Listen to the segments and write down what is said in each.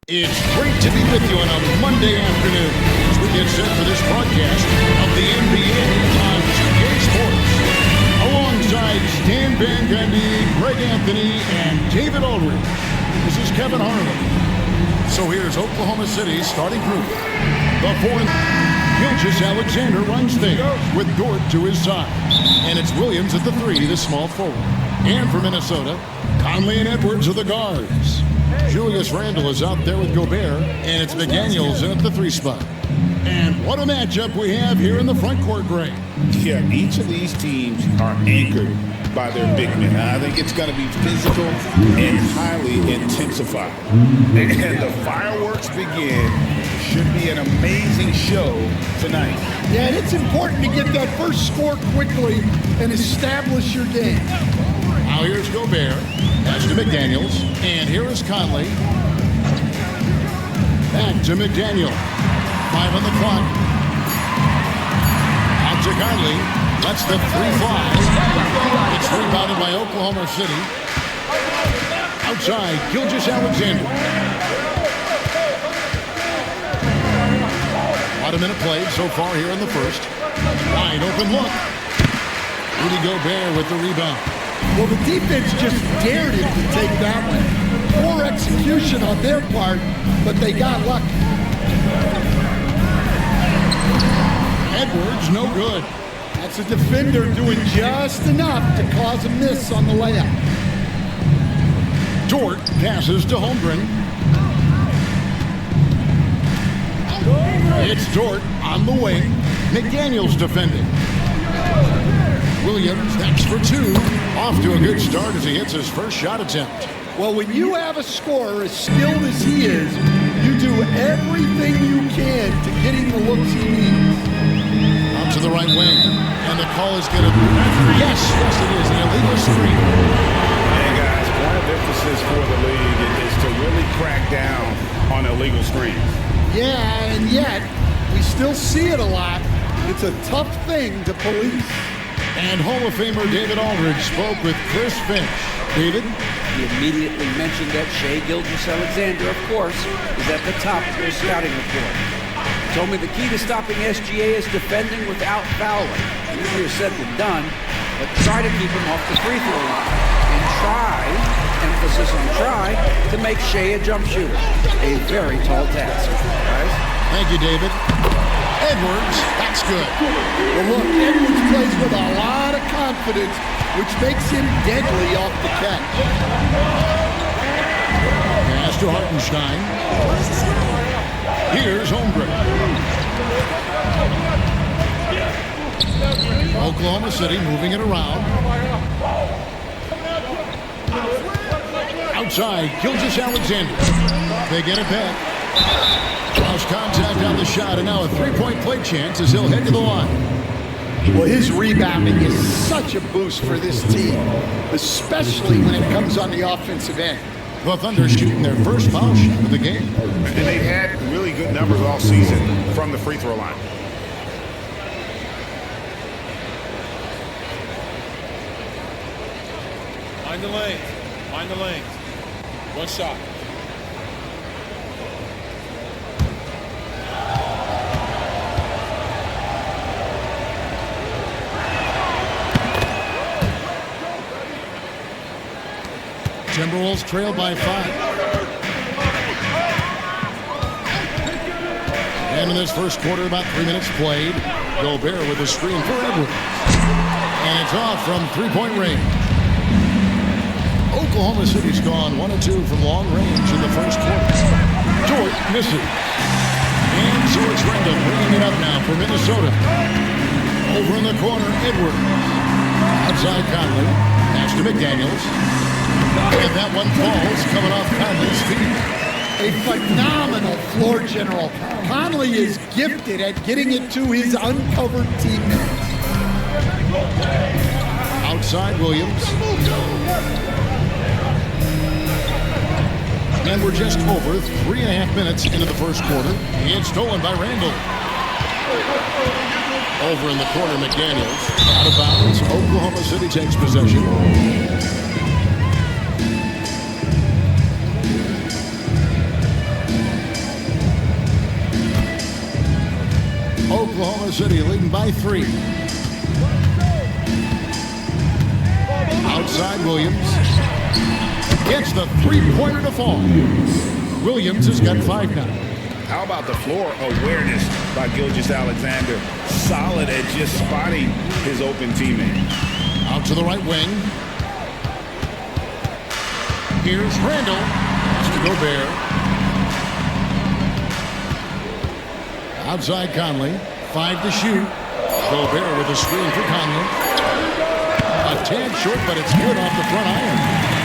It's great to be with you on a Monday afternoon as we get set for this broadcast of the NBA on 2K Sports. Alongside Stan Van Gundy, Greg Anthony, and David Aldridge, this is Kevin Harlan. So here's Oklahoma City's starting group. The fourth, Gilgeous-Alexander runs things with Dort to his side. And it's Williams at the three, the small forward. And for Minnesota, Conley and Edwards are the guards. Julius Randle is out there with Gobert, and it's McDaniels in at the three spot. And what a matchup we have here in the front court, Greg. Yeah, each of these teams are anchored by their big men. I think it's going to be physical and highly intensified. And the fireworks begin. Should be an amazing show tonight. Yeah, and it's important to get that first score quickly and establish your game. Now here's Gobert. That's to McDaniels. And here is Conley. Back to McDaniel. 5 on the clock. Out to Conley. Lets the three fly. It's rebounded by Oklahoma City. Outside, Gilgeous-Alexander. About a minute played so far here in the first. Wide open look. Rudy Gobert with the rebound. Well, the defense just dared him to take that one. Poor execution on their part, but they got lucky. Edwards, no good. That's a defender doing just enough to cause a miss on the layup. Dort passes to Holmgren. It's Dort on the wing. McDaniels defending. Williams next for two. Off to a good start as he hits his first shot attempt. Well, when you have a scorer as skilled as he is, you do everything you can to get him the looks he needs. Out to the right wing. And the call is going to be... Yes, it is. An illegal screen. Hey, guys, point of emphasis for the league is to really crack down on illegal screens. Yeah, and yet, we still see it a lot. It's a tough thing to police. And Hall of Famer David Aldridge spoke with Chris Finch. David? He immediately mentioned that Shai Gilgeous-Alexander, of course, is at the top of their scouting report. He told me the key to stopping SGA is defending without fouling. Easier said than done, but try to keep him off the free throw line. And try, emphasis on try, to make Shai a jump shooter. A very tall task. Guys? Thank you, David. Edwards, that's good. Well, look, Edwards plays with a lot of confidence, which makes him deadly off the catch. Pass to Hartenstein. Here's Holmgren. Oklahoma City moving it around. Outside, Gilgeous-Alexander. They get it back. Lost contact on the shot, and now a three-point play chance as he'll head to the line. Well, his rebounding is such a boost for this team, especially when it comes on the offensive end. The Thunder shooting their first foul shot of the game. And they've had really good numbers all season from the free throw line. Mind the lanes. Mind the lanes. One shot. Timberwolves trail by 5. And in this first quarter, about 3 minutes played. Gobert with a screen for Edwards. And it's off from three-point range. Oklahoma City's gone 1 of 2 from long range in the first quarter. Dort misses. And so it's Randle bringing it up now for Minnesota. Over in the corner, Edwards. Outside Conley. Pass to McDaniels. And that one falls coming off Conley's feet. A phenomenal floor general. Conley is gifted at getting it to his uncovered teammates. Outside Williams. And we're just over 3.5 minutes into the first quarter. It's stolen by Randle. Over in the corner, McDaniels. Out of bounds. Oklahoma City takes possession. Oklahoma City leading by 3. Outside Williams. Gets the three-pointer to fall. Williams has got 5 now. How about the floor awareness by Gilgeous-Alexander? Solid at just spotting his open teammate. Out to the right wing. Here's Randall. It's to Gobert. Outside Conley. 5 to shoot. Gobert with a screen for Conley. A tad short, but it's good off the front iron.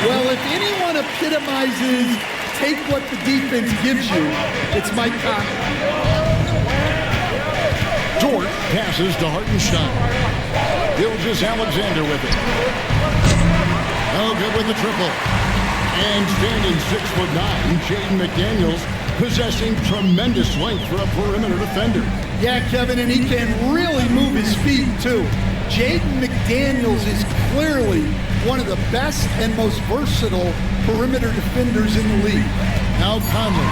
Well, if anyone epitomizes take what the defense gives you, it's Mike Conley. Dort passes to Hartenstein. Gilgeous-Alexander with it. No good with the triple. And standing 6'9", Jaden McDaniels possessing tremendous length for a perimeter defender. Yeah, Kevin, and he can really move his feet, too. Jaden McDaniels is clearly one of the best and most versatile perimeter defenders in the league. Now Conley.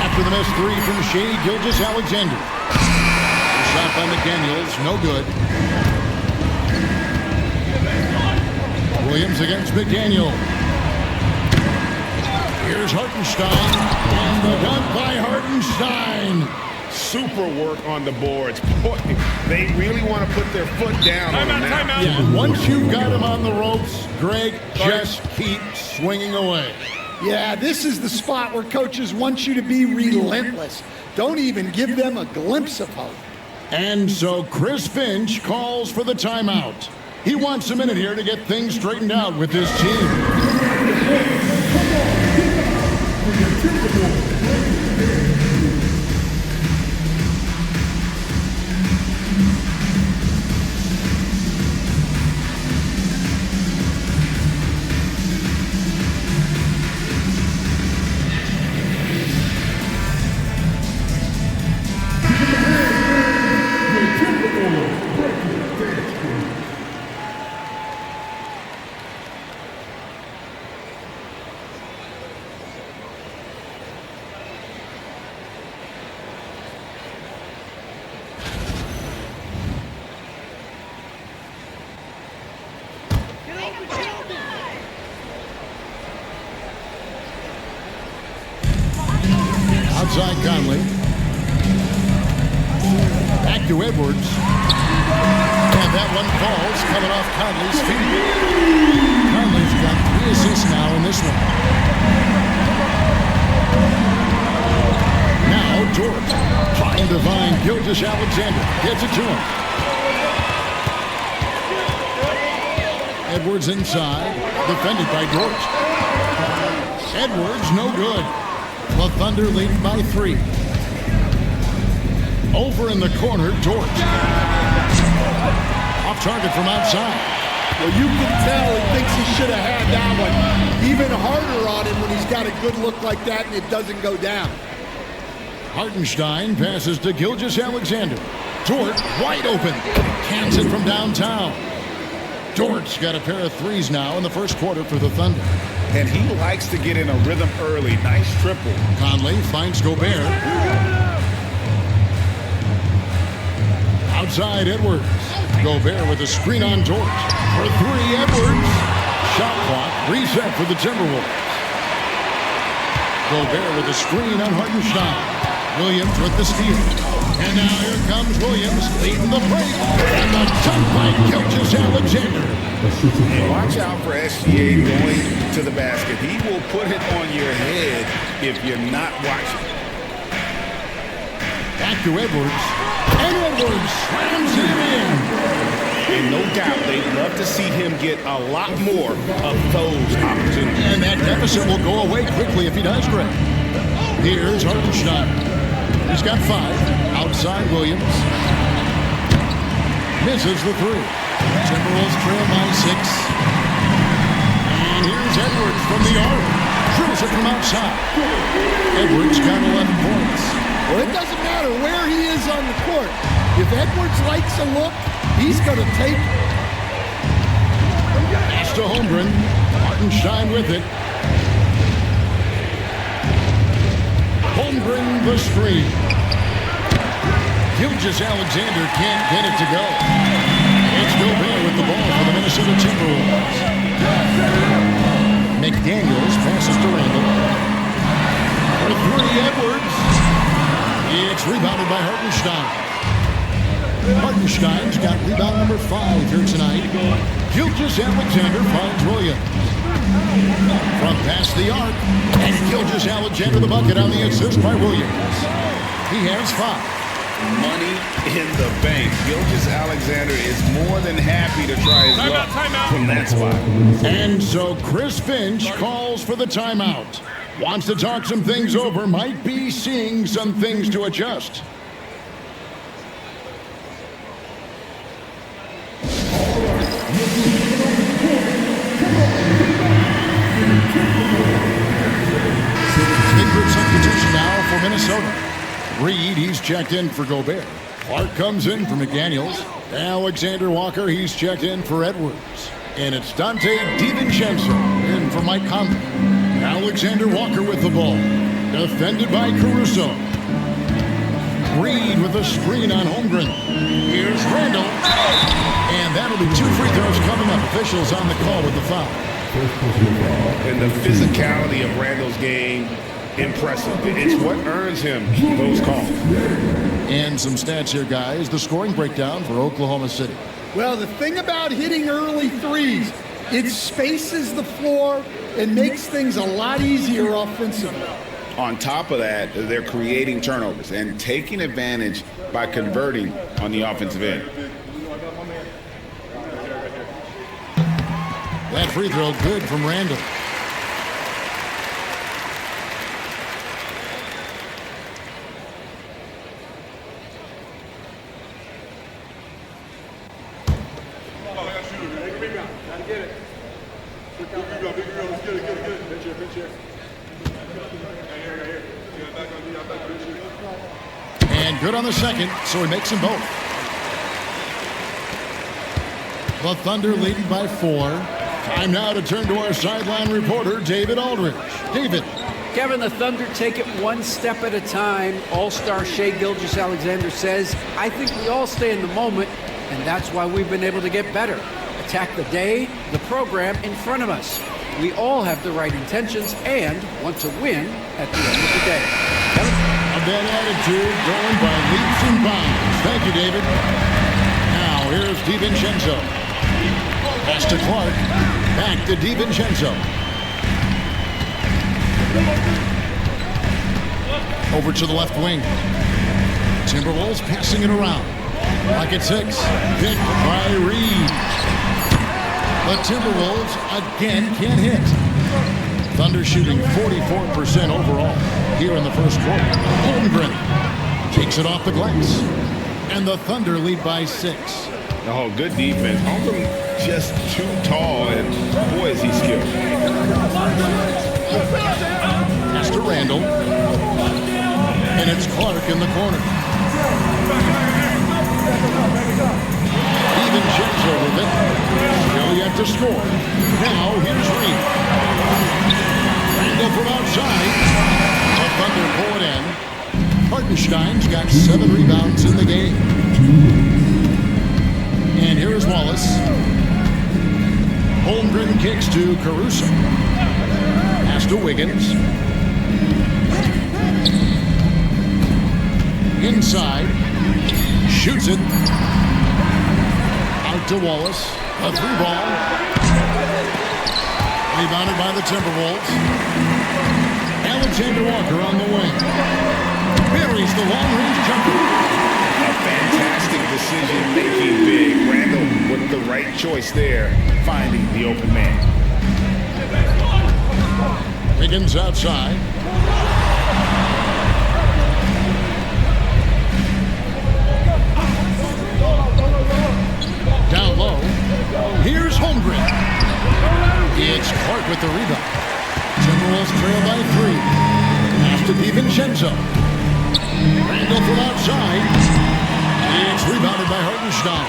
After the missed 3 from Shea Gilgeous-Alexander. Shot by McDaniels, no good. Williams against McDaniel. Here's Hartenstein. And the dunk by Hartenstein. Super work on the boards. Boy, they really want to put their foot down on him now. Timeout. Yeah, once you've got him on the ropes, Greg, just keep swinging away. Yeah, this is the spot where coaches want you to be relentless. Don't even give them a glimpse of hope. And so Chris Finch calls for the timeout. He wants a minute here to get things straightened out with his team. Outside Conley. Back to Edwards. And that one falls, coming off Conley's feet. Conley's got 3 assists now in this one. Now Dort trying to find Gilgeous-Alexander. Gets it to him. Edwards inside. Defended by Dort. Edwards no good. The Thunder lead by 3. Over in the corner, Dort. Off target from outside. Well, you can tell he thinks he should have had that one even harder on him when he's got a good look like that and it doesn't go down. Hartenstein passes to Gilgeous-Alexander. Dort wide open. Cans it from downtown. Dort's got a pair of 3s now in the first quarter for the Thunder. And he likes to get in a rhythm early. Nice triple. Conley finds Gobert. Outside Edwards. Gobert with a screen on Dort. For 3, Edwards. Shot clock reset for the Timberwolves. Gobert with a screen on Hartenstein. Williams with the steal. And now here comes Williams leading the break. And the dunk by Gilgeous-Alexander. And watch out for SGA going to the basket. He will put it on your head if you're not watching. Back to Edwards. And Edwards slams it in. And no doubt they'd love to see him get a lot more of those opportunities. And that deficit will go away quickly if he does, Greg. Here's Hartenstein. He's got 5. Outside Williams. Misses the 3. Timberwolves trail by 6. And here's Edwards from the arc. Drills it from outside. Edwards got 11 points. Well, it doesn't matter where he is on the court. If Edwards likes a look, he's going to take it. Pass to Holmgren. Hartenstein with it. Holmgren the screen. Gilgeous-Alexander can't get it to go. It's Gobert with the ball for the Minnesota Timberwolves. McDaniels passes to Randall. For three, Edwards. It's rebounded by Hartenstein. Hartenstein's got rebound number 5 here tonight. Gilgeous-Alexander finds Williams. From past the arc, and Gilgeous-Alexander the bucket on the assist by Williams. He has 5. Money in the bank. Gilgeous-Alexander is more than happy to try his luck from that spot. And so Chris Finch calls for the timeout. Wants to talk some things over, might be seeing some things to adjust. Secret substitution now for Minnesota. Reed, he's checked in for Gobert. Clark comes in for McDaniels. Alexander Walker, he's checked in for Edwards. And it's Dante DiVincenzo in for Mike Conley. Alexander Walker with the ball. Defended by Caruso. Reed with a screen on Holmgren. Here's Randall. And that'll be 2 free throws coming up. Officials on the call with the foul. And the physicality of Randall's game, impressive. It's what earns him those calls. And some stats here, guys. The scoring breakdown for Oklahoma City. Well, the thing about hitting early threes, it spaces the floor and makes things a lot easier offensively. On top of that, they're creating turnovers and taking advantage by converting on the offensive end. That free throw good from Randall. And good on the second, so he makes them both. The Thunder leading by 4. Time now to turn to our sideline reporter, David Aldridge. David. Kevin, the Thunder take it one step at a time. All-star Shai Gilgeous-Alexander says, I think we all stay in the moment, and that's why we've been able to get better. Attack the day, the program in front of us. We all have the right intentions and want to win at the end of the day. Kevin? A bad attitude going by leaps and bounds. Thank you, David. Now, here's DiVincenzo. Pass to Clark. Back to DiVincenzo. Over to the left wing. Timberwolves passing it around. Pocket 6. Picked by Reed. The Timberwolves again can't hit. Thunder shooting 44% overall here in the first quarter. Holmgren takes it off the glass. And the Thunder lead by 6. Oh, good defense. Holmgren just too tall, and boy, is he skilled. Pass to Randall. And it's Clark in the corner. DiVincenzo with it. Still yet to score. Now here's Reed. Randall from outside. The Thunder pull it in. Hartenstein's got 7 rebounds in the game. And here is Wallace. Holmgren kicks to Caruso. Pass to Wiggins. Inside. Shoots it. Out to Wallace. A 3-ball. Rebounded by the Timberwolves. Alexander Walker on the wing. Buries the long-range jumper. A fantastic decision-making big. Randall with the right choice there, finding the open man. Wiggins outside. Down low. Here's Holmgren. It's Clark with the rebound. Timberwolves trail by 3. Pass to DiVincenzo. Randall from outside. It's rebounded by Hartenstein.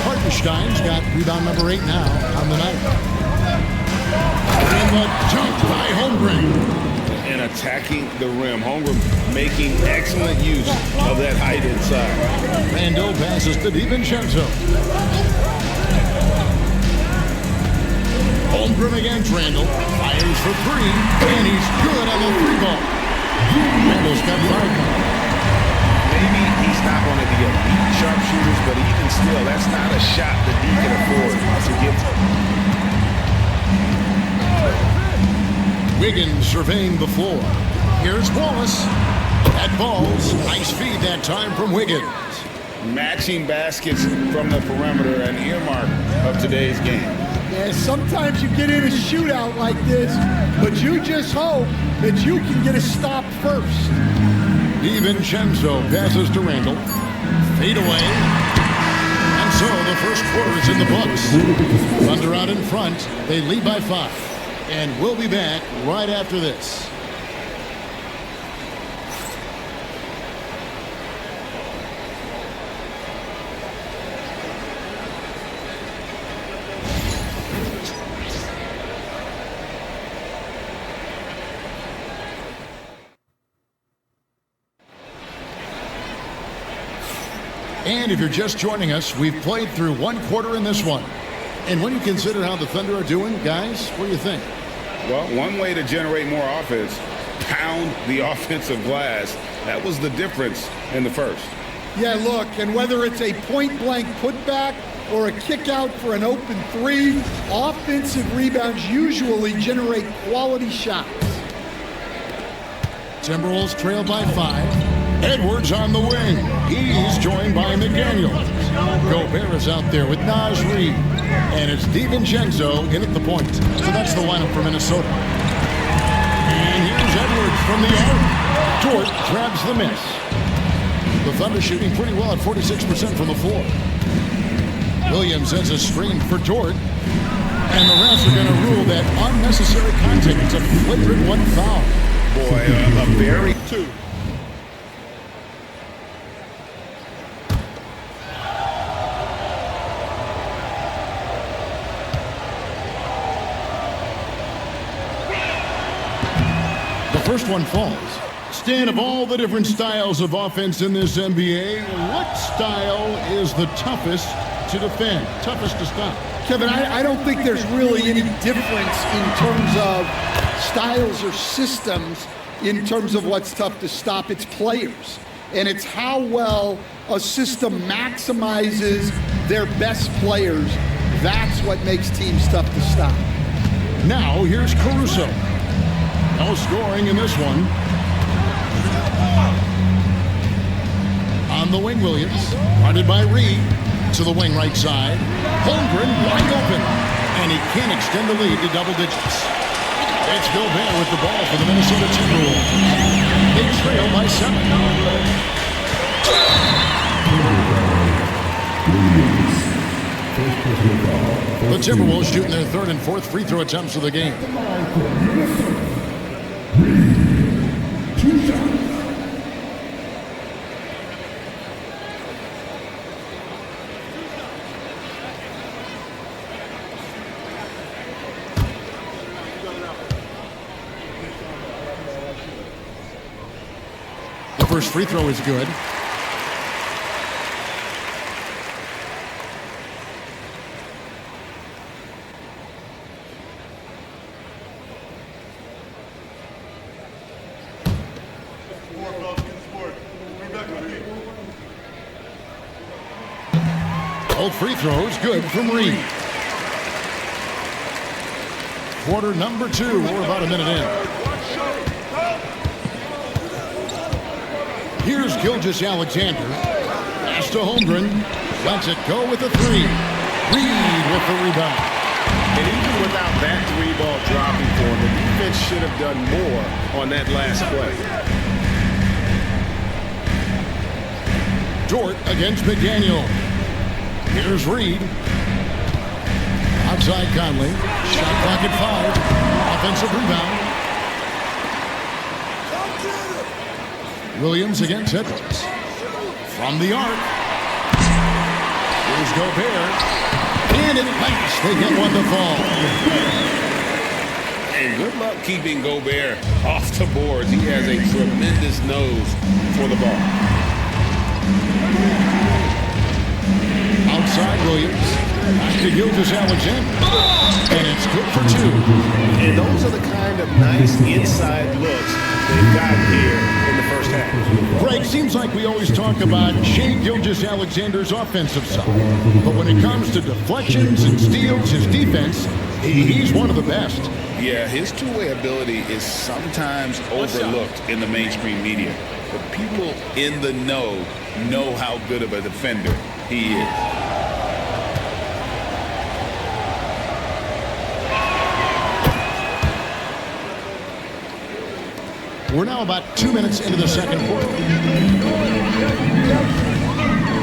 Hartenstein's got rebound number 8 now on the night. In the dunk by Holmgren. And attacking the rim. Holmgren making excellent use of that height inside. Randall passes to DiVincenzo. Holmgren against Randall. Fires for three. And he's good on the three ball. Randall's got 5. Maybe he's not one of the elite sharpshooters, but even still, that's not a shot that he can afford to get. Wiggins surveying the floor. Here's Wallace. That ball's nice feed that time from Wiggins. Matching baskets from the perimeter, an earmark of today's game. Yeah, sometimes you get in a shootout like this, but you just hope that you can get a stop first. DiVincenzo passes to Randall. Fade away. And so the first quarter is in the books. Thunder out in front. They lead by 5. And we'll be back right after this. And if you're just joining us, we've played through one quarter in this one. And when you consider how the Thunder are doing, guys, what do you think? Well, one way to generate more offense, pound the offensive glass. That was the difference in the first. Yeah, look, and whether it's a point-blank putback or a kick out for an open three, offensive rebounds usually generate quality shots. Timberwolves trail by 5. Edwards on the wing. He's joined by McDaniels. Gobert is out there with Naz Reid. And it's DiVincenzo in at the point. So that's the lineup for Minnesota. And here's Edwards from the arc. Dort grabs the miss. The Thunder shooting pretty well at 46% from the floor. Williams has a screen for Dort. And the refs are going to rule that unnecessary contact. It's a flagrant 1 foul. Boy, a very... 2. First one falls. Stan, of all the different styles of offense in this NBA, what style is the toughest to defend, toughest to stop? Kevin, I don't think there's really any difference in terms of styles or systems in terms of what's tough to stop. It's players. And it's how well a system maximizes their best players. That's what makes teams tough to stop. Now, here's Caruso. No scoring in this one. On the wing, Williams. Guarded by Reid. To the wing right side. Holmgren wide open. And he can't extend the lead to double digits. It's Gobert with the ball for the Minnesota Timberwolves. They trail by 7. The Timberwolves shooting their 3rd and 4th free throw attempts of the game. The first free throw is good. Both free throws good from Reid. Quarter number 2. We're about a minute in. Here's Gilgeous-Alexander. Pass to Holmgren. Lets it go with the 3. Reid with the rebound. And even without that 3-ball dropping for him, the defense should have done more on that last play. Dort against McDaniel. Here's Reid. Outside Conley. Shot clock at 5. Offensive rebound. Williams against Edwards. From the arc. Here's Gobert. And it backs. They get one to fall. And good luck keeping Gobert off the boards. He has a tremendous nose for the ball. Outside Williams. Back to gilgeous-alexander. And it's good for two. And those are the kind of nice inside looks they've got here in the first half. Greg, seems like we always talk about Shai Gilgeous-Alexander's offensive side. But when it comes to deflections and steals, his defense, he's one of the best. Yeah, his two-way ability is sometimes overlooked in the mainstream media. But people in the know how good of a defender he is. We're now about 2 minutes into the second quarter.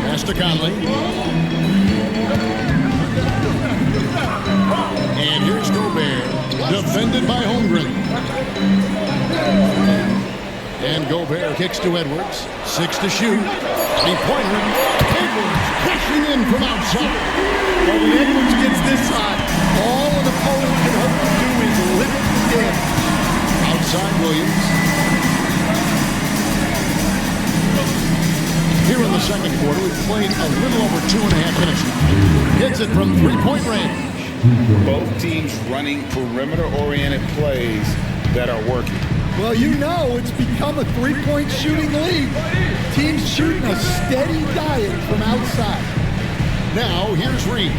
Pass to Conley. And here's Gobert, defended by Holmgren. And Gobert kicks to Edwards. 6 to shoot. Three-pointer. Edwards pushing in from outside. Well, when Edwards gets this hot, all an opponent can hope to do is limit the damage. Outside Williams. Here in the second quarter, we've played a little over 2.5 minutes. Hits it from three-point range. Both teams running perimeter-oriented plays that are working. Well, you know it's become a three-point shooting league. Teams shooting a steady diet from outside. Now, here's Reed.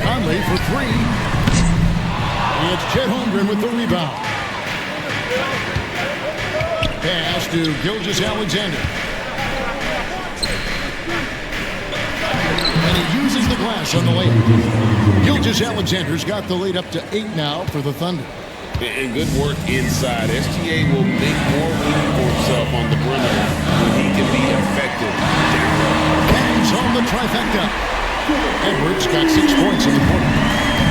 Conley for three. It's Chet Holmgren with the rebound. Pass to Gilgeous-Alexander. And he uses the glass on the layup. Gilgeous-Alexander's got the lead up to 8 now for the Thunder. And good work inside. SGA will make more room for himself on the perimeter when he can be effective down low. Bangs on the trifecta. Edwards got 6 points in the quarter.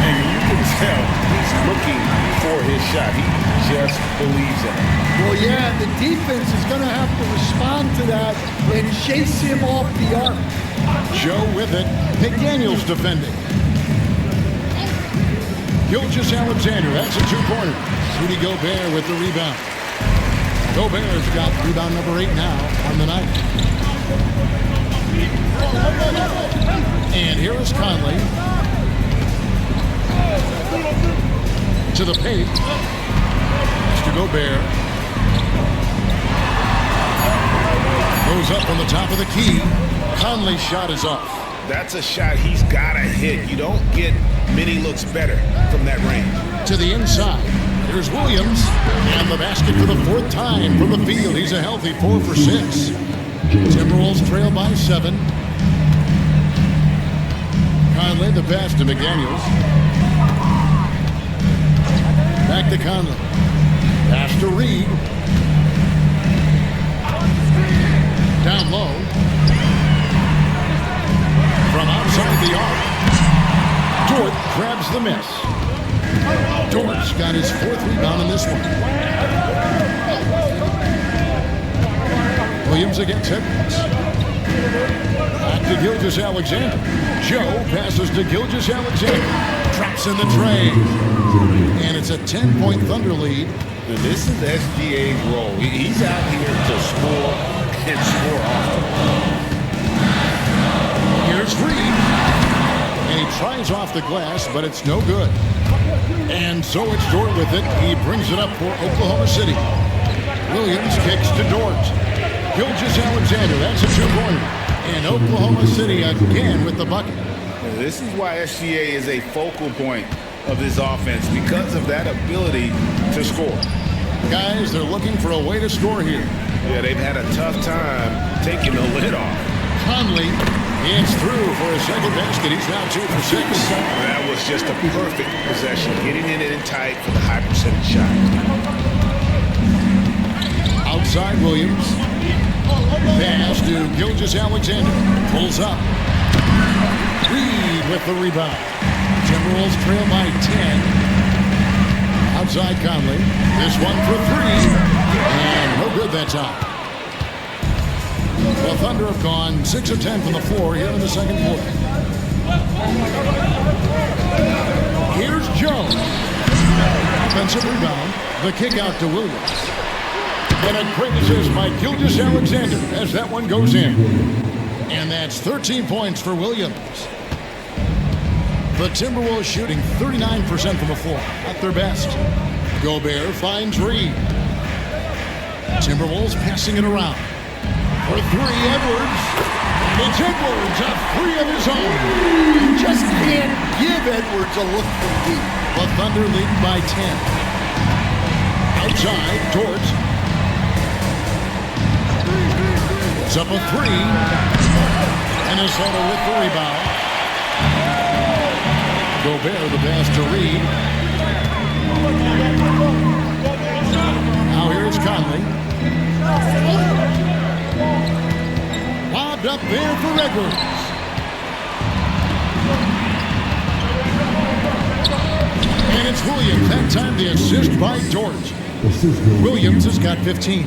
And you can tell he's looking for his shot. He just believes in it. Well, yeah, the defense is going to have to respond to that and chase him off the arc. Joe with it. McDaniels defending. Gilgeous-Alexander, that's a two-pointer. Rudy Gobert with the rebound. Gobert's got rebound number 8 now on the night. And here is Conley. To the paint. It's to Gobert. Goes up on the top of the key. Conley's shot is off. That's a shot he's got to hit. You don't get many looks better from that range. To the inside. Here's Williams. And the basket for the 4th time from the field. He's a healthy 4 for 6. Timberwolves trail by 7. Conley, the pass to McDaniels. Back to Conley. Pass to Reed. Down low. From outside the arc. Dort grabs the miss. Dort's got his 4th rebound in this one. Williams against Edwards. Back to Gilgeous-Alexander. Joe passes to Gilgeous-Alexander. Traps in the tray. And it's a 10-point Thunder lead. And this is SGA's role. He's out here to score and score often. Here's Reed. And he tries off the glass, but it's no good. And so it's Dort with it. He brings it up for Oklahoma City. Williams kicks to Dort. Gilgeous-Alexander, that's a two-pointer. And Oklahoma City again with the bucket. This is why SGA is a focal point of this offense, because of that ability to score. Guys, they're looking for a way to score here. Yeah, they've had a tough time taking the lid off. Conley gets through for a second basket. He's now 2 for 6. That was just a perfect possession, getting it in tight for the high percentage shot. Outside Williams. Pass to Gilgeous-Alexander. Pulls up. Reed with the rebound. Timberwolves trail by 10. Outside Conley. This one for 3. And no good that time. The Thunder have gone 6 of 10 from the floor here in the second quarter. Here's Joe. Offense Offensive rebound. The kick out to Williams. And a great assist by Gilgeous-Alexander as that one goes in. And that's 13 points for Williams. The Timberwolves shooting 39% from the floor at their best. Gobert finds Reed. Timberwolves passing it around. For three, Edwards. It's Edwards, a three of his own. You just can't give Edwards a look from deep. The Thunder lead by 10. Outside, George. It's up a three. Minnesota with the rebound. Gobert, the pass to Reed. Now here's Conley. Lobbed up there for Edwards. And it's Williams. That time the assist by George. Williams has got 15.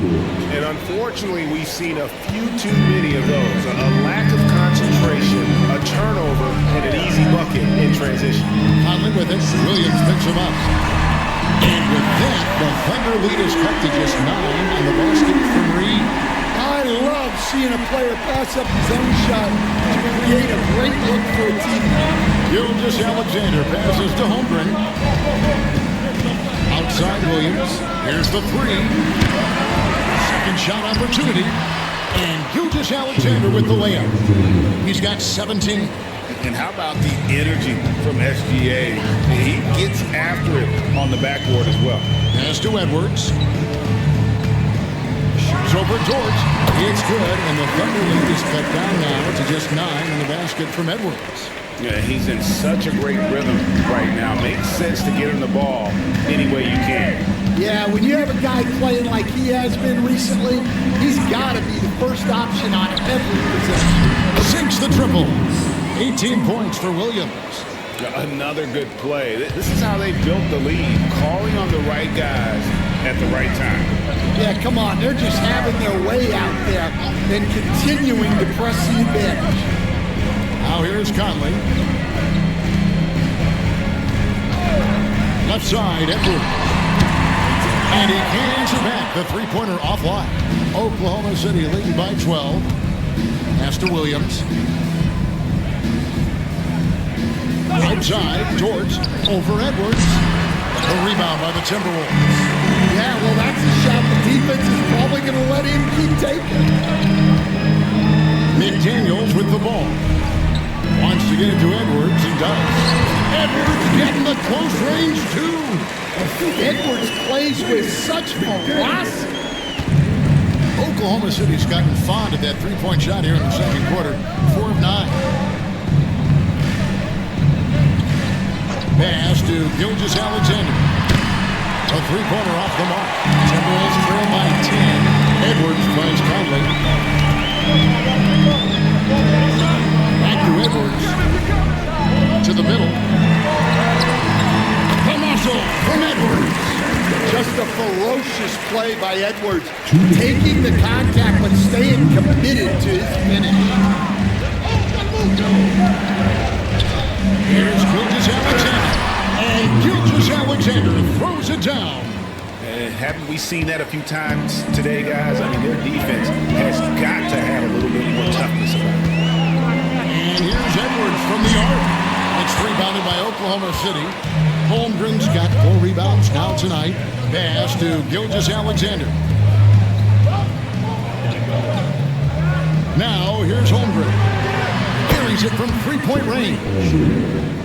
And unfortunately, we've seen a few too many of those. A lack of concentration, a turnover, and an easy bucket in transition. Conley with it. Williams picks him up. And with that, the Thunder lead is cut to just 9 on the basket from Reed. I love seeing a player pass up his own shot to create a great look for a teammate. Gilgeous-Alexander passes to Holmgren. Outside Williams. Here's the three. Second shot opportunity. And Gilgeous-Alexander with the layup. He's got 17. And how about the energy from SGA? He gets after it on the backboard as well. Pass to Edwards. Shoots over George. It's good, and the Thunder lead is cut down now to just 9 in the basket from Edwards. Yeah, he's in such a great rhythm right now. Makes sense to get him the ball any way you can. Yeah, when you have a guy playing like he has been recently, he's got to be the first option on every possession. Sinks the triple. 18 points for Williams. Another good play. This is how they built the lead, calling on the right guys at the right time. Yeah, come on. They're just having their way out there and continuing to press the advantage. Now here's Conley. Left side, Edwards. And he can't answer back. The three-pointer offline. Oklahoma City leading by 12. Pass to Williams. Outside, George over Edwards. The rebound by the Timberwolves. Yeah, well, that's a shot the defense is probably going to let him keep taking. McDaniels with the ball. Wants to get it to Edwards and does. Edwards getting the close range too. Edwards plays with such velocity. Oklahoma City's gotten fond of that three-point shot here in the second quarter. 4 of 9. Pass to Gilgeous-Alexander. A three-pointer off the mark. Timberwolves trail by 10. Edwards finds Conley. Back to Edwards. To the middle. The muscle from Edwards. Just a ferocious play by Edwards. Taking the contact but staying committed to his finish. Here's Gilgeous-Alexander. And Gilgeous-Alexander throws it down. Haven't we seen that a few times today, guys? I mean, their defense has got to have a little bit more toughness about it. And here's Edwards from the arc. It's rebounded by Oklahoma City. Holmgren's got 4 rebounds now tonight. Pass to Gilgeous-Alexander. Now here's Holmgren. Carries it from three-point range.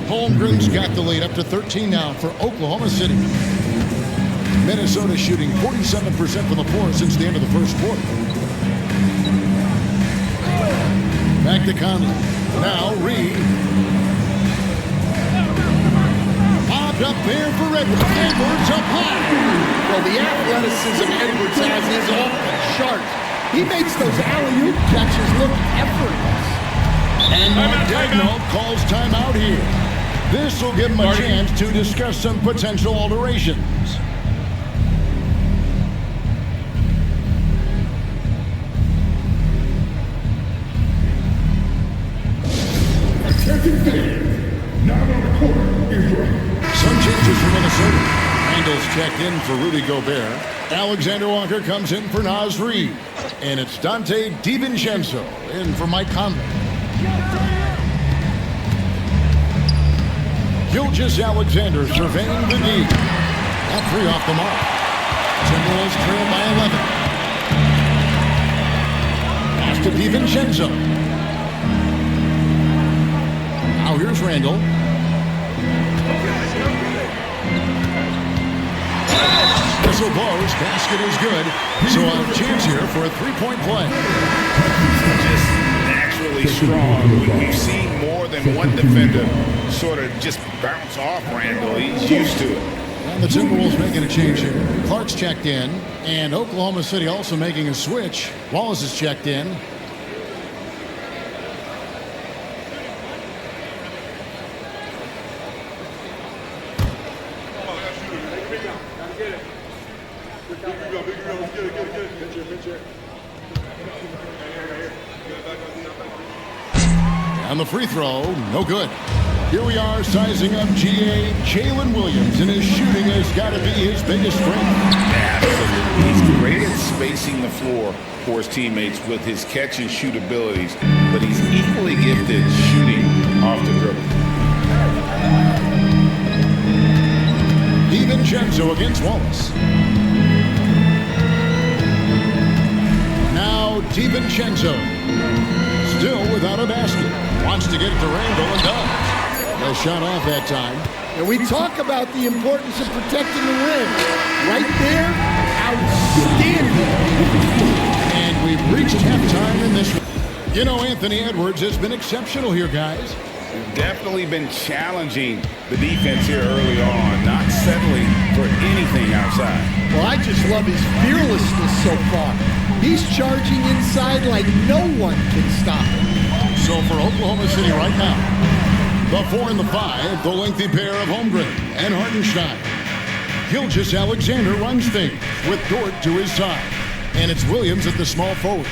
Holmgren's got the lead up to 13 now for Oklahoma City. Minnesota shooting 47% from the floor since the end of the first quarter. Back to Conley. Now Reed. Popped up there for Edwards. Edwards up high. Well, the athleticism Edwards has is off the charts. He makes those alley-oop catches look effortless. And McDaniel calls timeout here. This will give him a chance to discuss some potential alterations. Some changes for Minnesota. Randall's checked in for Rudy Gobert. Alexander Walker comes in for Naz Reid. And it's Dante DiVincenzo in for Mike Conley. Gilgeous-Alexander surveying the D. That three off the mark. Timberwolves trail by 11. Pass to DiVincenzo. Now here's Randall. Whistle blows. Basket is good. So a chance here for a three-point play. Just naturally strong. We've seen more than one defender sort of just bounce off Randall. He's used to it. And the Timberwolves making a change here. Clark's checked in. And Oklahoma City also making a switch. Wallace is checked in. And the free throw, no good. Here we are sizing up GA Jalen Williams, and his shooting has got to be his biggest strength. Absolutely. He's great at spacing the floor for his teammates with his catch and shoot abilities, but he's equally gifted shooting off the dribble. DiVincenzo against Wallace. Now DiVincenzo, still without a basket. Wants to get it to Randall and does. No shot off that time. And we talk about the importance of protecting the rim. Right there, outstanding. And we've reached halftime in this one. You know, Anthony Edwards has been exceptional here, guys. Definitely been challenging the defense here early on, not settling for anything outside. Well, I just love his fearlessness so far. He's charging inside like no one can stop him. So for Oklahoma City right now, the 4 and the 5, the lengthy pair of Holmgren and Hartenstein. Gilgeous-Alexander runs things with Dort to his side. And it's Williams at the small forward.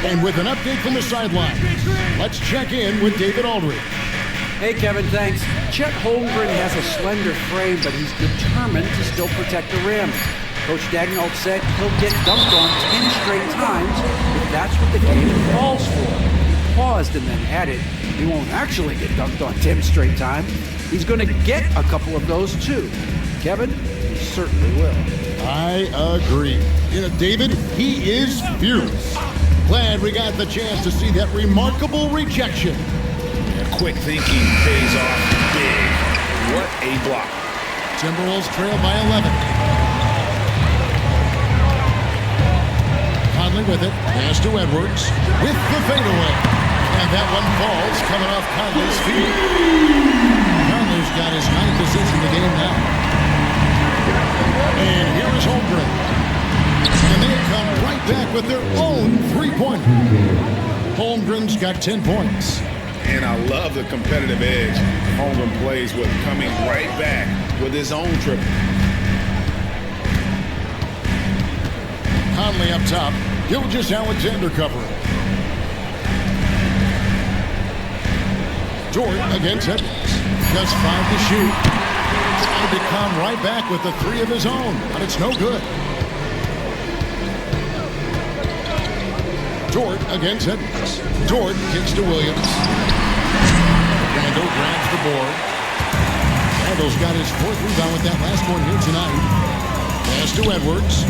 And with an update from the sideline, let's check in with David Aldridge. Hey, Kevin, thanks. Chet Holmgren has a slender frame, but he's determined to still protect the rim. Coach Dagnall said he'll get dunked on 10 straight times if that's what the game calls for. He paused and then added, he won't actually get dunked on 10 straight times. He's going to get a couple of those, too. Kevin, he certainly will. I agree. You know, David, he is fearless. Glad we got the chance to see that remarkable rejection. Quick thinking pays off big. What a block. Timberwolves trail by 11. Conley with it. Pass to Edwards with the fadeaway. And that one falls coming off Conley's feet. Conley's got his 9th assist in the game now. And here is Holmgren. And they come right back with their own three-pointer. Holmgren's got 10 points. And I love the competitive edge Holmgren plays with, coming right back with his own triple. Conley up top. Gilgeous-Alexander covering. Dort against Edwards. Just 5 to shoot. Trying to come right back with the 3 of his own, but it's no good. Dort against Edwards. Dort kicks to Williams. Randall grabs the board. Randall's got his 4th rebound with that last one here tonight. Pass to Edwards.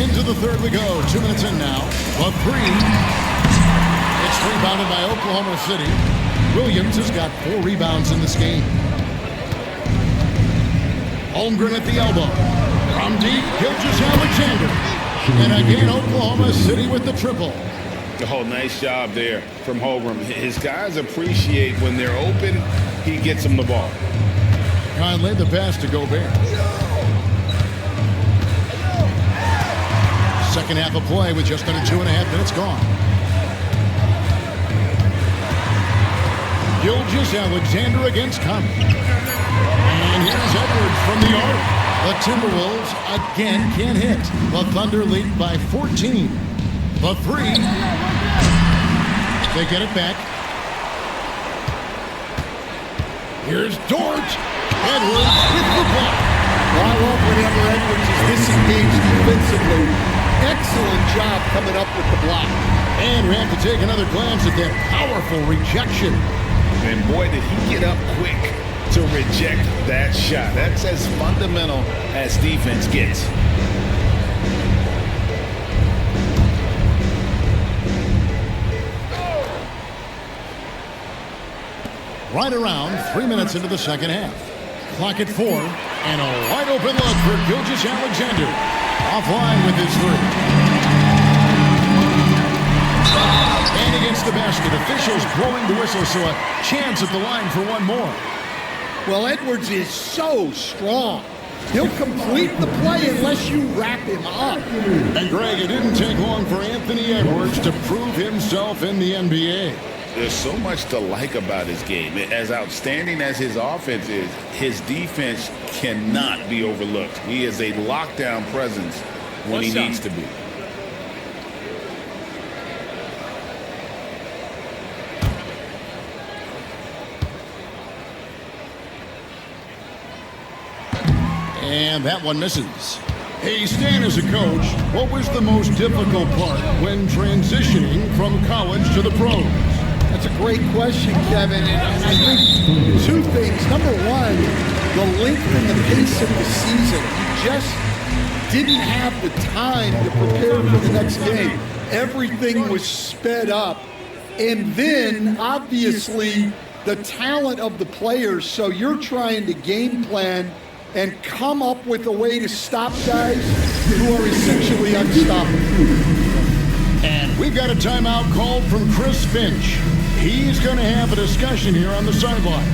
Into the 3rd we go. 2 minutes in now. A 3. It's rebounded by Oklahoma City. Williams has got 4 rebounds in this game. Holmgren at the elbow. From deep, Gilgeous-Alexander. And again, Oklahoma City with the triple. Oh, nice job there from Holmgren. His guys appreciate when they're open, he gets them the ball. Conley the pass to Gobert. Second half of play with just under 2.5 minutes gone. Gilgeous-Alexander against Conley. And here's Edwards from the arc. The Timberwolves again can't hit. The Thunder lead by 14. The 3. They get it back. Here's Dort. Edwards with the block. Well, I love whenever Edwards is disengaged defensively. Excellent job coming up with the block. And we have to take another glance at that powerful rejection. And boy, did he get up quick to reject that shot. That's as fundamental as defense gets. Right around 3 minutes into the second half. Clock at 4, and a wide open look for Gilgeous-Alexander. Offline with his three. And against the basket, officials blowing the whistle, so a chance at the line for one more. Well, Edwards is so strong. He'll complete the play unless you wrap him up. And Greg, it didn't take long for Anthony Edwards to prove himself in the NBA. There's so much to like about his game. As outstanding as his offense is, his defense cannot be overlooked. He is a lockdown presence when he needs to be. And that one misses. Hey, Stan, as a coach, what was the most difficult part when transitioning from college to the pros? That's a great question, Kevin. And I think two things. Number one, the length and the pace of the season. You just didn't have the time to prepare for the next game. Everything was sped up. And then, obviously, the talent of the players. So you're trying to game plan and come up with a way to stop guys who are essentially unstoppable. And we've got a timeout called from Chris Finch. He's going to have a discussion here on the sideline.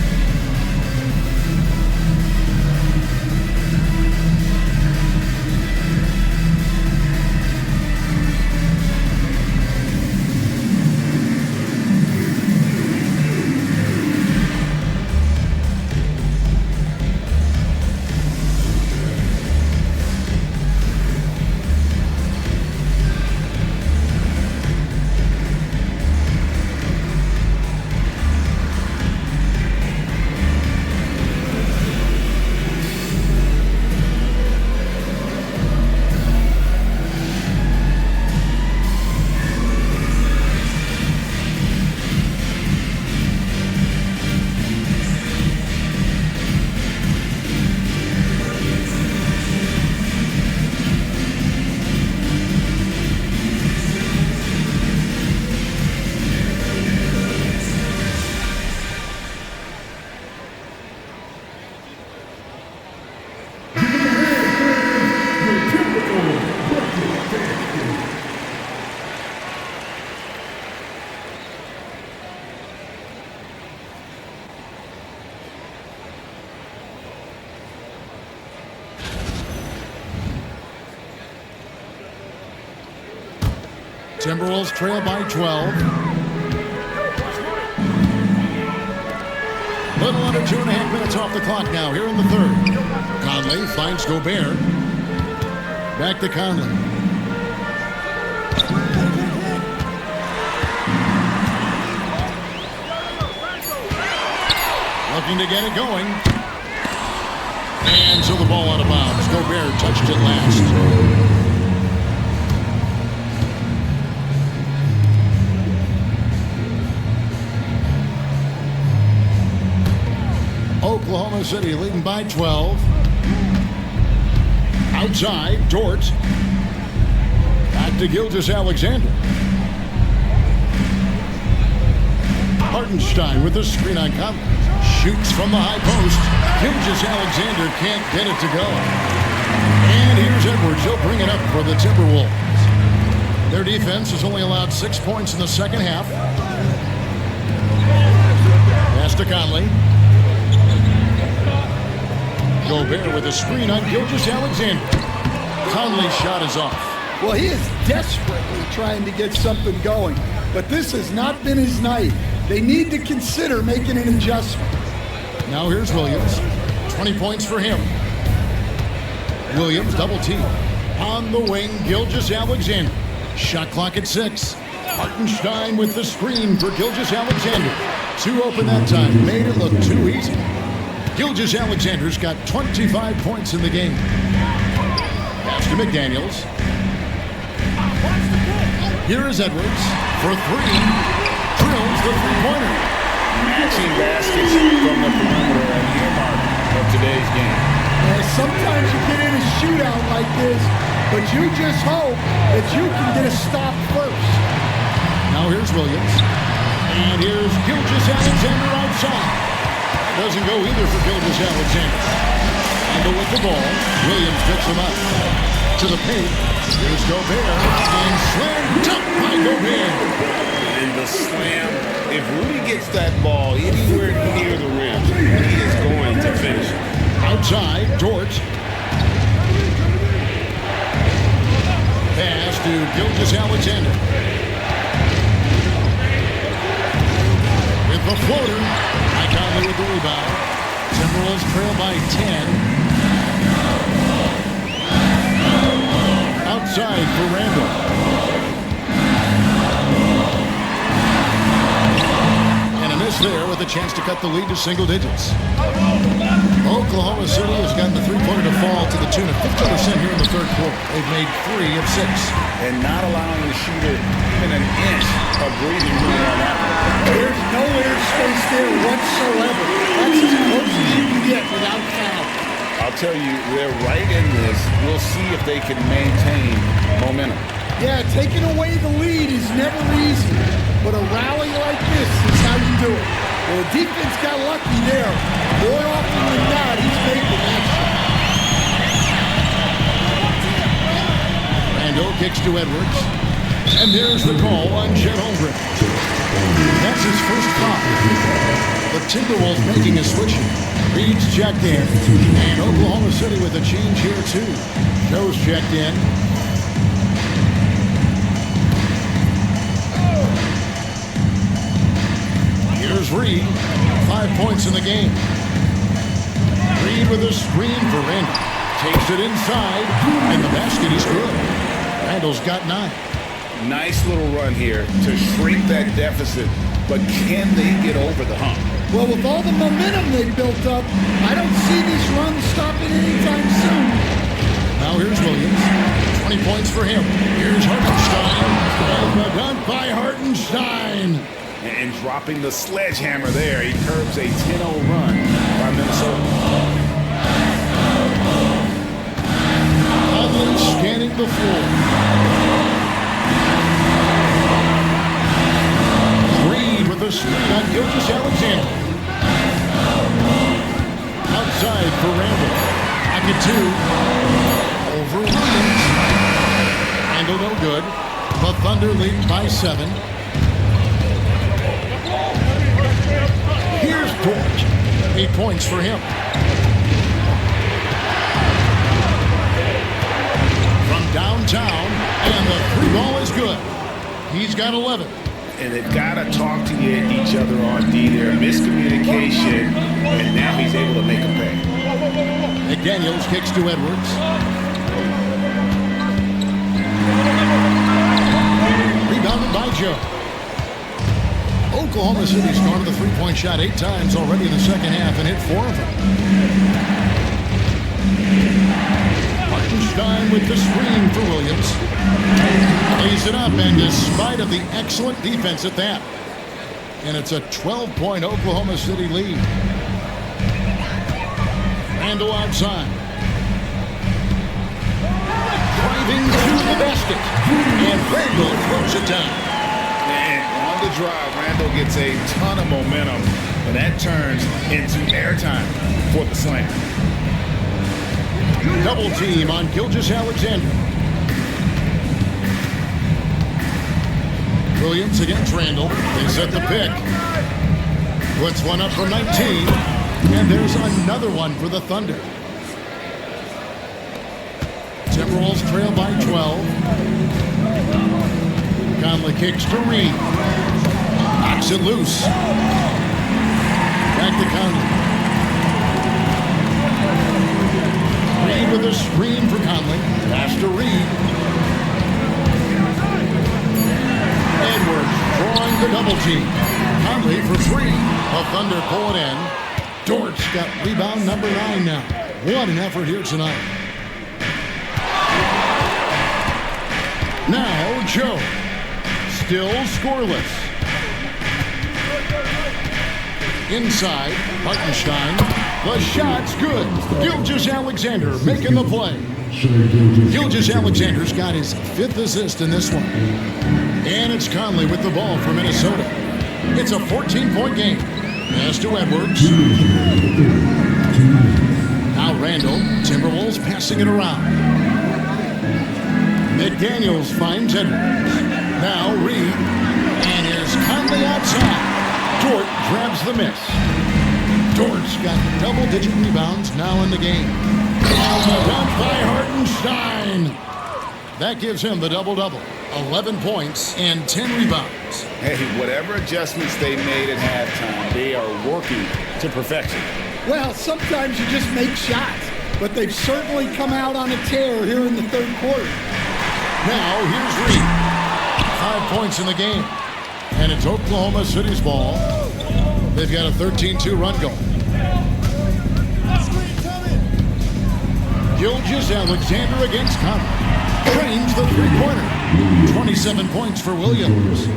Timberwolves trail by 12. Little under 2.5 minutes off the clock now here in the third. Conley finds Gobert. Back to Conley. Looking to get it going. And so the ball out of bounds. Gobert touched it last. Oklahoma City leading by 12. Outside, Dort. Back to Gilgeous-Alexander. Hartenstein with the screen on Conley. Shoots from the high post. Gilgeous-Alexander can't get it to go. And here's Edwards. He'll bring it up for the Timberwolves. Their defense has only allowed 6 points in the second half. Pass to Conley. Gobert with a screen on Gilgeous-Alexander. Conley's shot is off. Well, he is desperately trying to get something going, but this has not been his night. They need to consider making an adjustment. Now here's Williams. 20 points for him. Williams double team. On the wing, Gilgeous-Alexander. Shot clock at 6. Hartenstein with the screen for Gilgeous-Alexander. Two open that time. Made it look too easy. Gilgeous-Alexander's got 25 points in the game. Pass to McDaniels. Here is Edwards for three. Drills the three-pointer. Matching baskets from the perimeter at the mark of today's game. Sometimes you get in a shootout like this, but you just hope that you can get a stop first. Now here's Williams. And here's Gilgeous-Alexander outside. Doesn't go either for Gilgeous-Alexander. And with the ball, Williams picks him up. To the paint. Here's Gobert. And slam dunk by Gobert. And the slam. If Rudy gets that ball anywhere near the rim, he is going to finish it. Outside, Dort. Pass to Gilgeous-Alexander. With the floater. Conley with the rebound. Timberwolves trail by 10. Outside for Randall. And a miss there with a chance to cut the lead to single digits. Oklahoma City has gotten the three-pointer to fall to the tune of 50% here in the third quarter. They've made 3 of 6. And not allowing the shooter even an inch of breathing room on that one. There's no airspace there whatsoever. That's as close as you can get without foul. I'll tell you, they're right in this. We'll see if they can maintain momentum. Yeah, taking away the lead is never easy, but a rally like this is how you do it. Well, the defense got lucky there. More often than not, he's made the next shot. Randall kicks to Edwards. And there's the call on Chet Holmgren. That's his first foul. The Timberwolves making a switch here. Reed's checked in. And Oklahoma City with a change here too. Joe's checked in. Here's Reed. 5 points in the game. Reed with a screen for Randall. Takes it inside. And the basket is good. Randall's got 9. Nice little run here to shrink that deficit, but can they get over the hump? Well, with all the momentum they built up, I don't see this run stopping anytime soon. Now here's Williams. 20 points for him. Here's Hartenstein. And the dunk by Hartenstein. And dropping the sledgehammer there, he curbs a 10-0 run by Minnesota. Conley scanning the floor. The screen on Gilgeous-Alexander. Outside for Randall. Back at 2. Over Williams. Randall no good. The Thunder lead by 7. Here's Dort. 8 points for him. From downtown, and the 3-ball is good. He's got 11. And they've got to talk to each other on D there. Miscommunication, and now he's able to make a pay. McDaniels kicks to Edwards. Rebounded by Joe. Oklahoma City's gone to the three-point shot 8 times already in the second half and hit 4 of them. Hartenstein with the screen for Williams. Lays it up, and despite of the excellent defense at that, and it's a 12-point Oklahoma City lead. Randall outside. Driving to the basket, and Randall throws it down. And on the drive, Randall gets a ton of momentum, and that turns into airtime for the slam. Double team on Gilgeous-Alexander. Williams against Randall. They set the pick. Puts one up from 19. And there's another one for the Thunder. Timberwolves trail by 12. Conley kicks to Reed. Knocks it loose. Back to Conley. Reed with a screen for Conley. Pass to Reed. Edwards drawing the double team. Conley for 3. The Thunder pull it in. Dort's got rebound number 9 now. What an effort here tonight. Now Joe. Still scoreless. Inside, Hartenstein. The shot's good. Gilgeous-Alexander making the play. Gilgeous-Alexander's got his 5th assist in this one. And it's Conley with the ball for Minnesota. It's a 14-point game. Pass to Edwards. Now Randall. Timberwolves passing it around. McDaniels finds Edwards. Now Reed. And here's Conley outside. Dort grabs the miss. Dort's got double-digit rebounds now in the game. And the dunk by Hartenstein. That gives him the double-double. 11 points and 10 rebounds. Hey, whatever adjustments they made at halftime, they are working to perfection. Well, sometimes you just make shots, but they've certainly come out on a tear here in the third quarter. Now here's Reed. 5 points in the game. And it's Oklahoma City's ball. They've got a 13-2 run going. Gilgeous-Alexander against Conley. Trains the three-pointer. 27 points for Williams.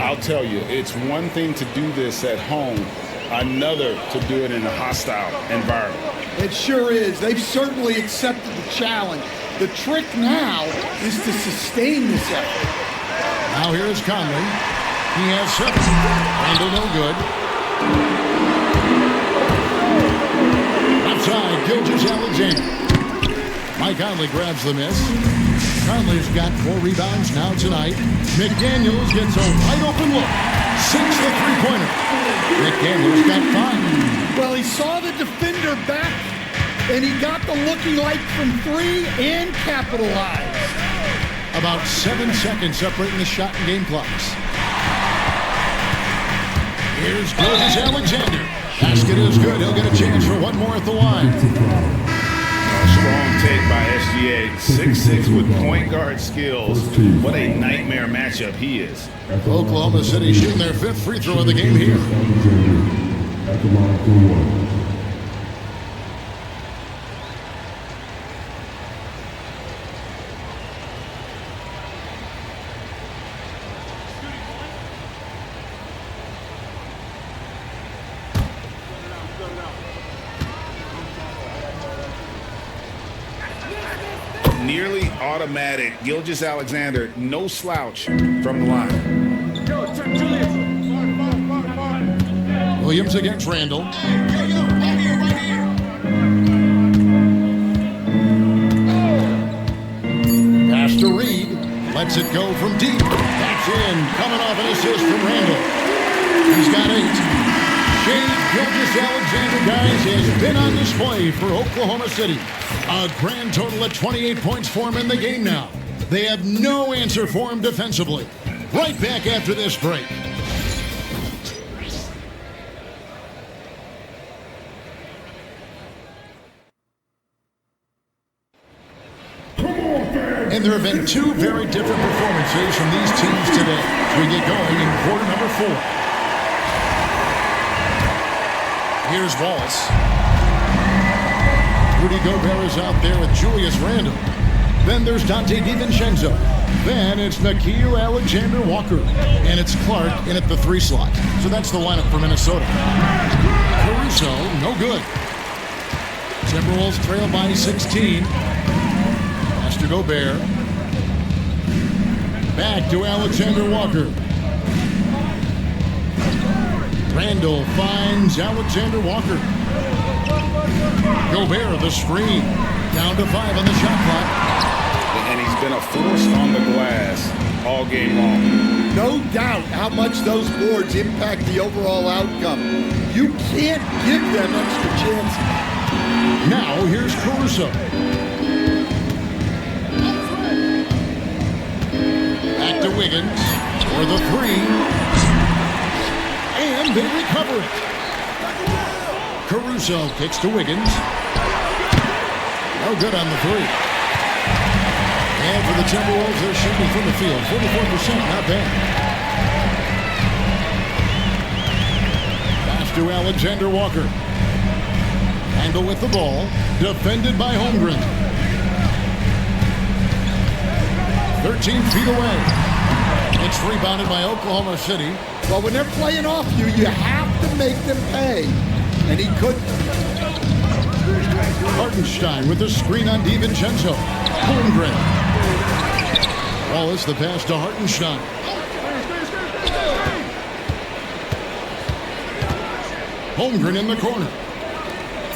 I'll tell you, it's one thing to do this at home, another to do it in a hostile environment. It sure is. They've certainly accepted the challenge. The trick now is to sustain this effort. Now here's Conley. He has 7. Randall no good. Outside, Gilgeous-Alexander. Mike Conley grabs the miss. Conley's got 4 rebounds now tonight. McDaniels gets a wide open look. Sinks the three-pointer. McDaniels got 5. Well, he saw the defender back, and he got the looking like from 3 and capitalized. About 7 seconds separating the shot and game clocks. Here's Gilgeous-Alexander. Basket is good. He'll get a chance for one more at the line. Strong take by SGA. 6'6" with point guard skills. What a nightmare matchup he is. Oklahoma City shooting their 5th free throw of the game here. At the line for 1. Nearly automatic. Gilgeous-Alexander, no slouch from the line. Williams against Randall. Pass to Reed. Lets it go from deep. That's in. Coming off an assist from Randall. He's got 8. Shade Gilgeous-Alexander, guys, has been on display for Oklahoma City. A grand total of 28 points for him in the game now. They have no answer for him defensively. Right back after this break. And there have been 2 very different performances from these teams today as we get going in quarter number 4. Here's Wallace. Rudy Gobert is out there with Julius Randle. Then there's Dante DiVincenzo. Then it's Nickeil Alexander-Walker. And it's Clark in at the 3 slot. So that's the lineup for Minnesota. Caruso, no good. Timberwolves trail by 16. Pass to Gobert. Back to Alexander-Walker. Randall finds Alexander-Walker. Gobert, the screen. Down to 5 on the shot clock. And he's been a force on the glass all game long. No doubt how much those boards impact the overall outcome. You can't give them extra chances. Now here's Caruso. Back to Wiggins for the 3. And they recover it. Caruso kicks to Wiggins. No good on the 3. And for the Timberwolves, they're shooting from the field. 44%, not bad. Pass to Alexander-Walker. Randall with the ball, defended by Holmgren. 13 feet away. It's rebounded by Oklahoma City. Well, when they're playing off you, you have to make them pay. And he couldn't. Hartenstein with the screen on DiVincenzo. Holmgren. Wallace the pass to Hartenstein. Holmgren in the corner.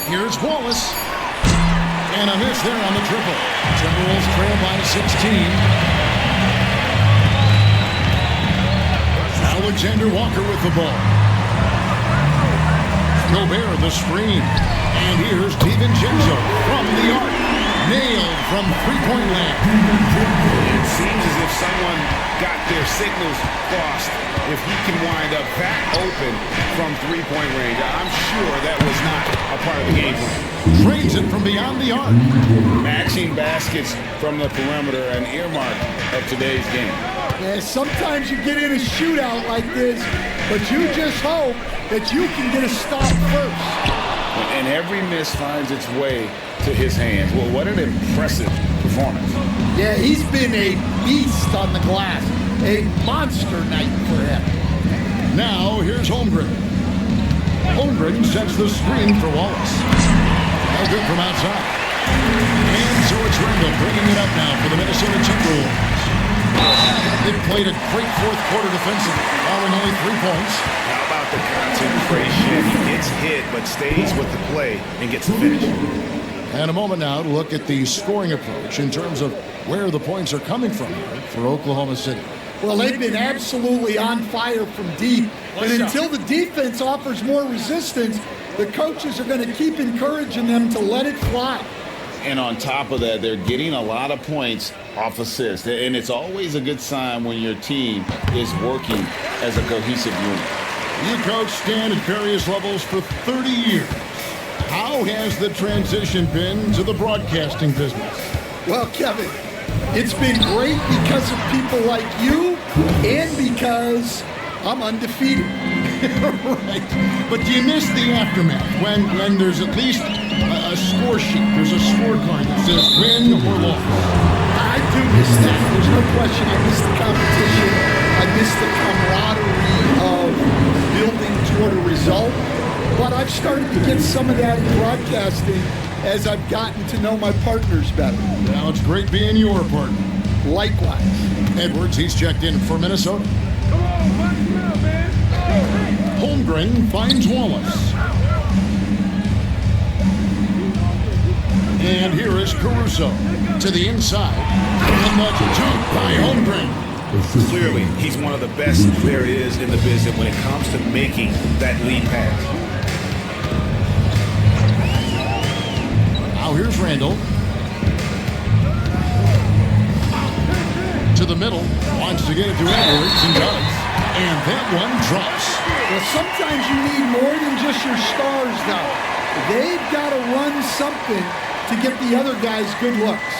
Here's Wallace. And a miss there on the triple. Timberwolves trail by 16. Alexander Walker with the ball. Gobert the screen. And here's DiVincenzo from the arc. Nailed from three-point land. It seems as if someone got their signals crossed. If he can wind up that open from three-point range, I'm sure that was not a part of the game plan. Trades it from beyond the arc. Matching baskets from the perimeter, an earmark of today's game. Yeah, sometimes you get in a shootout like this, but you just hope that you can get a stop first. And every miss finds its way to his hands. Well, what an impressive performance. Yeah, he's been a beast on the glass. A monster night for him. Now, here's Holmgren. Holmgren sets the screen for Wallace. No good from outside. And so it's Randall bringing it up now for the Minnesota Timberwolves. They played a great fourth quarter defensively, allowing only 3 points. How about the concentration? He gets hit, but stays with the play and gets the finish. And a moment now to look at the scoring approach in terms of where the points are coming from here for Oklahoma City. Well, they've been absolutely on fire from deep. But until the defense offers more resistance, the coaches are going to keep encouraging them to let it fly. And on top of that, they're getting a lot of points off assists. And it's always a good sign when your team is working as a cohesive unit. You coached Stan at various levels for 30 years. How has the transition been to the broadcasting business? Well, Kevin, it's been great because of people like you and because I'm undefeated. Right. But do you miss the aftermath when there's at least a score sheet? There's a scorecard that says win or loss. I do miss that. There's no question. I miss the competition. I miss the camaraderie of building toward a result. But I've started to get some of that in broadcasting as I've gotten to know my partners better. Now it's great being your partner. Likewise. Edwards, he's checked in for Minnesota. Holmgren finds Wallace. And here is Caruso to the inside. And the jump by Holmgren. Clearly, he's one of the best there is in the business when it comes to making that lead pass. Now here's Randall. To the middle. Wants to get it to Edwards and does. And that one drops. Well, sometimes you need more than just your stars, though. They've got to run something to get the other guys good looks.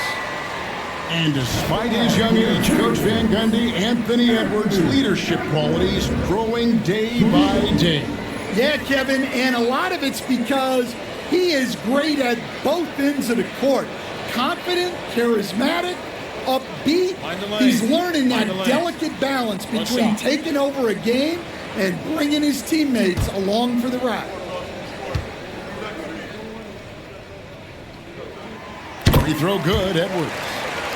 And despite his young age, Coach Van Gundy, Anthony Edwards' leadership qualities growing day by day. Yeah, Kevin, and a lot of it's because he is great at both ends of the court. Confident, charismatic, upbeat. He's learning that delicate balance between taking over a game and bringing his teammates along for the ride. Free throw good, Edwards.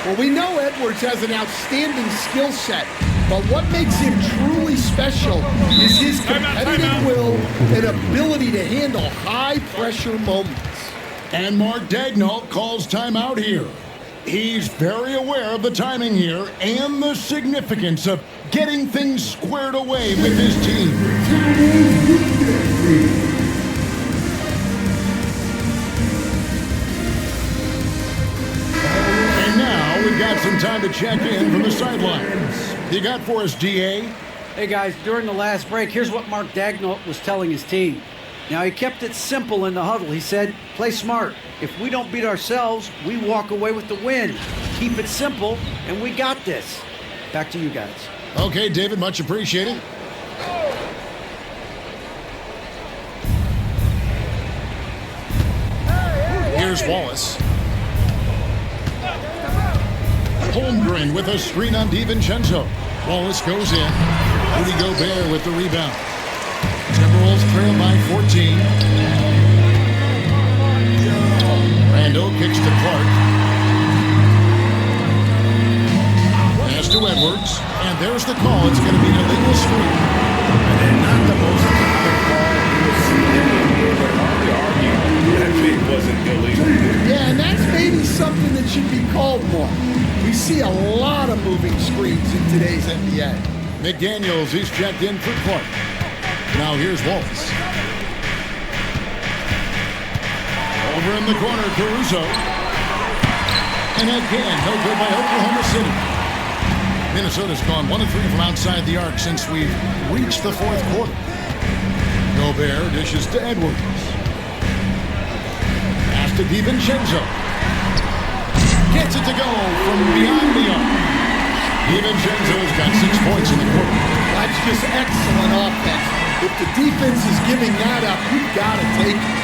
Well, we know Edwards has an outstanding skill set, but what makes him truly special is his competitive will and ability to handle high-pressure moments. And Mark Daigneault calls timeout here. He's very aware of the timing here and the significance of getting things squared away with his team. And now we've got some time to check in from the sidelines. You got for us, DA? Hey guys, during the last break, here's what Mark Daigneault was telling his team. Now, he kept it simple in the huddle. He said, play smart. If we don't beat ourselves, we walk away with the win. Keep it simple, and we got this. Back to you guys. Okay, David, much appreciated. Here's Wallace. Holmgren with a screen on DiVincenzo. Wallace goes in. Rudy Gobert with the rebound. Timberwolves trail by 14. Randall kicks to Clark. Pass to Edwards. And there's the call. It's going to be an illegal screen. And not the most common call you will see in the NBA, but hard to argue that pick wasn't illegal. Yeah, and that's maybe something that should be called more. We see a lot of moving screens in today's NBA. McDaniels, he's checked in for Clark. Now here's Wallace. Over in the corner, Caruso. And again, no good by Oklahoma City. Minnesota's gone 1 of 3 from outside the arc since we've reached the fourth quarter. Gobert dishes to Edwards. Pass to DiVincenzo. Gets it to go from beyond the arc. DiVincenzo's got 6 points in the quarter. That's just excellent offense. If the defense is giving that up, you've got to take it.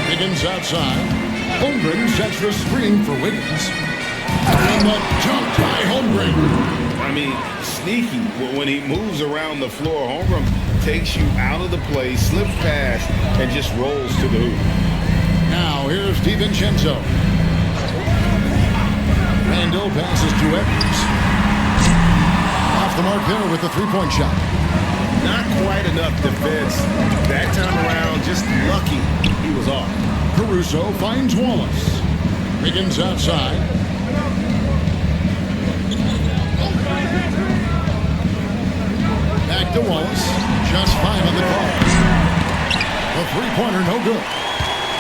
Wiggins outside. Holmgren sets the screen for Wiggins. And the jump by Holmgren. I mean, sneaky. When he moves around the floor, Holmgren takes you out of the play, slips past, and just rolls to the hoop. Now here's DiVincenzo. Randall passes to Edwards. Off the mark there with the three-point shot. Not quite enough defense that time around. Just lucky he was off. Caruso finds Wallace. Wiggins outside. Back to Wallace. Just 5 on the clock. The three-pointer no good.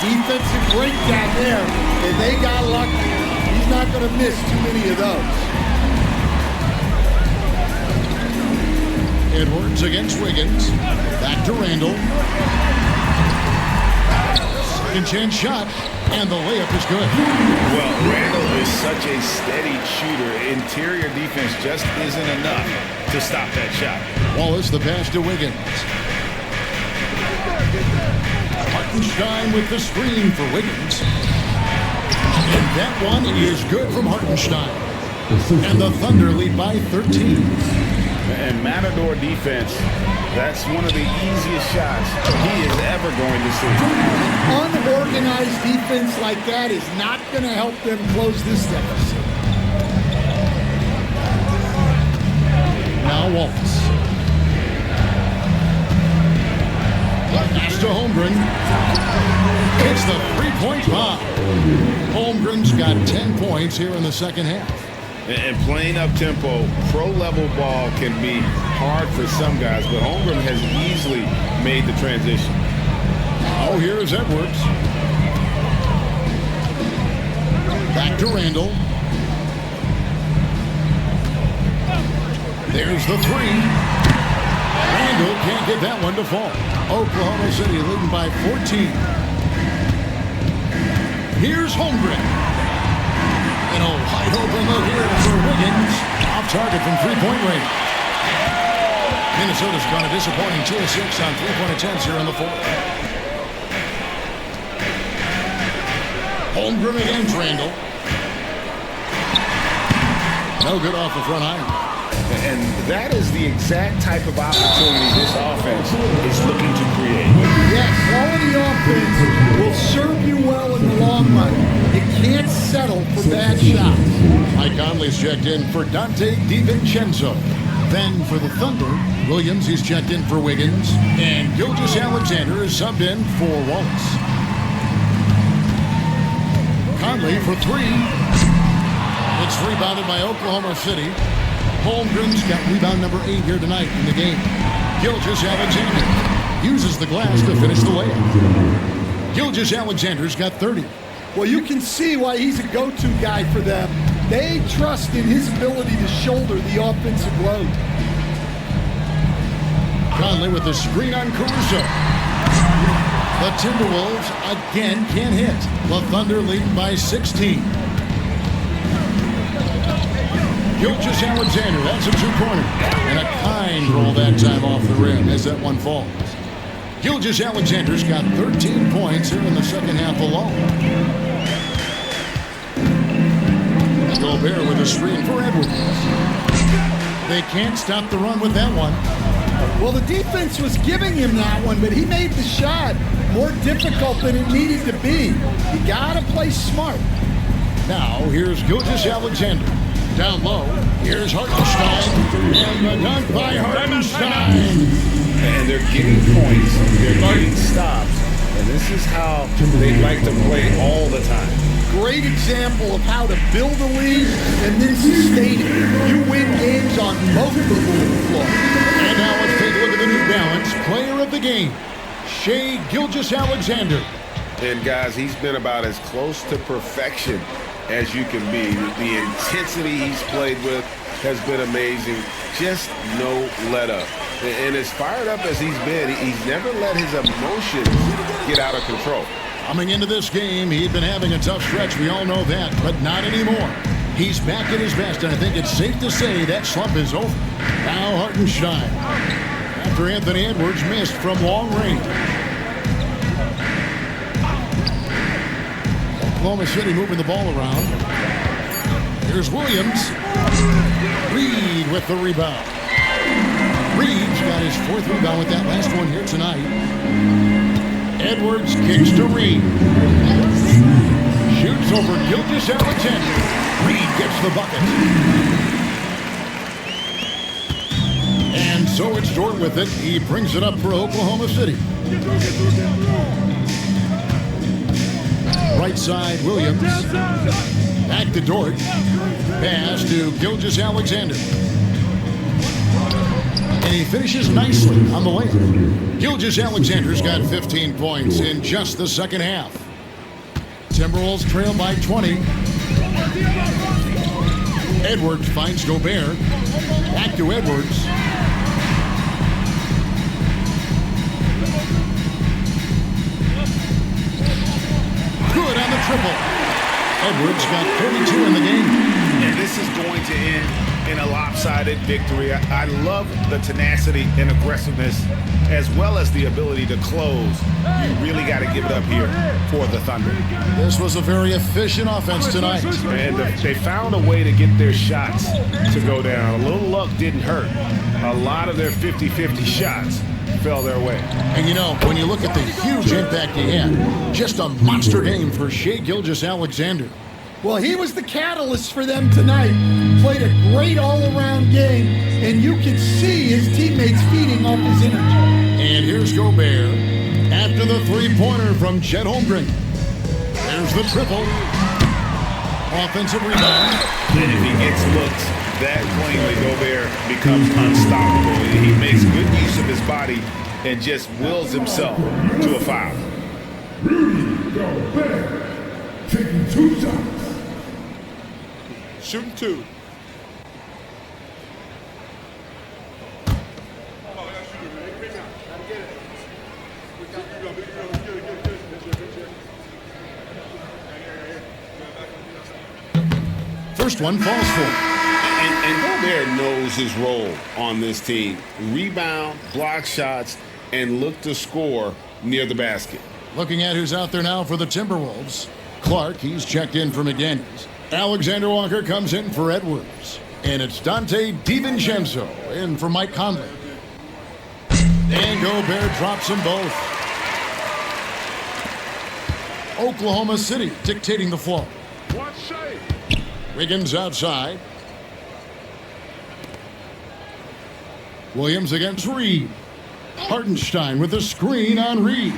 Defensive breakdown there, and they got lucky. He's not going to miss too many of those. Edwards against Wiggins. Back to Randall. Second chance shot, and the layup is good. Well, Randall is such a steady shooter. Interior defense just isn't enough to stop that shot. Wallace the pass to Wiggins. Hartenstein with the screen for Wiggins. And that one is good from Hartenstein. And the Thunder lead by 13. And Matador defense, that's one of the easiest shots he is ever going to see. Unorganized defense like that is not going to help them close this deficit. Now Wallace. Pass to Holmgren. It's the three-point bomb. Holmgren's got 10 points here in the second half. And playing up-tempo, pro-level ball can be hard for some guys, but Holmgren has easily made the transition. Oh, here's Edwards. Back to Randall. There's the three. Randall can't get that one to fall. Oklahoma City leading by 14. Here's Holmgren. And a wide open look here for Wiggins. Off target from three-point range. Minnesota's gone a disappointing 2 of 6 on three-point attempts here in the fourth. Holmgren against Randall. No good off the front iron. And that is the exact type of opportunity this offense is looking to create. Yes, quality offense will serve you well in the long run. You can't settle for bad shots. Mike Conley's checked in for Dante DiVincenzo. Then for the Thunder, Williams, he's checked in for Wiggins. And Gilgeous-Alexander is subbed in for Wallace. Conley for 3. It's rebounded by Oklahoma City. Holmgren's got rebound number 8 here tonight in the game. Gilgeous-Alexander uses the glass to finish the layup. Gilgeous-Alexander's got 30. Well, you can see why he's a go-to guy for them. They trust in his ability to shoulder the offensive load. Conley with the screen on Caruso. The Timberwolves again can't hit. The Thunder lead by 16. Gilgeous-Alexander, that's a two-pointer. And a kind roll that time off the rim as that one falls. Gilgeous-Alexander's got 13 points here in the second half alone. Gobert with a screen for Edwards. They can't stop the run with that one. Well, the defense was giving him that one, but he made the shot more difficult than it needed to be. You gotta play smart. Now, here's Gilgeous-Alexander. Down low, here's Hartenstein. And the dunk by Hartenstein. And they're getting points, they're getting stops, and this is how they like to play all the time. Great example of how to build a lead and then sustain it. You win games on both ends of the floor. And now let's take a look at the New Balance player of the game, Shai Gilgeous-Alexander. And guys, he's been about as close to perfection as you can be. The intensity he's played with has been amazing. Just no let up. And as fired up as he's been, he's never let his emotions get out of control. Coming into this game, he'd been having a tough stretch. We all know that, but not anymore. He's back at his best, and I think it's safe to say that slump is over. Now Hartenstein, after Anthony Edwards missed from long range. Oklahoma City moving the ball around. Here's Williams. Reed with the rebound. Reed's got his fourth rebound with that last one here tonight. Edwards kicks to Reed. Shoots over Gilgeous-Alexander. Reed gets the bucket. And so it's Dort with it. He brings it up for Oklahoma City. Right side, Williams. Back to Dort. Pass to Gilgeous-Alexander. And he finishes nicely on the layup. Gilgeous-Alexander's got 15 points in just the second half. Timberwolves trail by 20. Edwards finds Gobert. Back to Edwards. Good on the triple. Edwards got 32 in the game. And this is going to end in a lopsided victory. I love the tenacity and aggressiveness as well as the ability to close. You really got to give it up here for the Thunder. This was a very efficient offense tonight. And they found a way to get their shots to go down. A little luck didn't hurt. A lot of their 50-50 shots fell their way. And you know, when you look at the huge impact he had, just a monster game for Shai Gilgeous-Alexander. Well, he was the catalyst for them tonight. Played a great all-around game, and you could see his teammates feeding off his energy. And here's Gobert after the three-pointer from Chet Holmgren. There's the triple. Offensive rebound. And if he gets looked that cleanly, Gobert becomes unstoppable. He makes good use of his body and just wills himself to a foul. Gobert taking 2 shots. Shooting 2. First one falls for. And Gobert knows his role on this team. Rebound, block shots, and look to score near the basket. Looking at who's out there now for the Timberwolves. Clark, he's checked in for McDaniels. Alexander Walker comes in for Edwards. And it's Dante DiVincenzo in for Mike Conley. And Gobert drops them both. Oklahoma City dictating the flow. Wiggins outside. Williams against Reed. Hartenstein with a screen on Reed.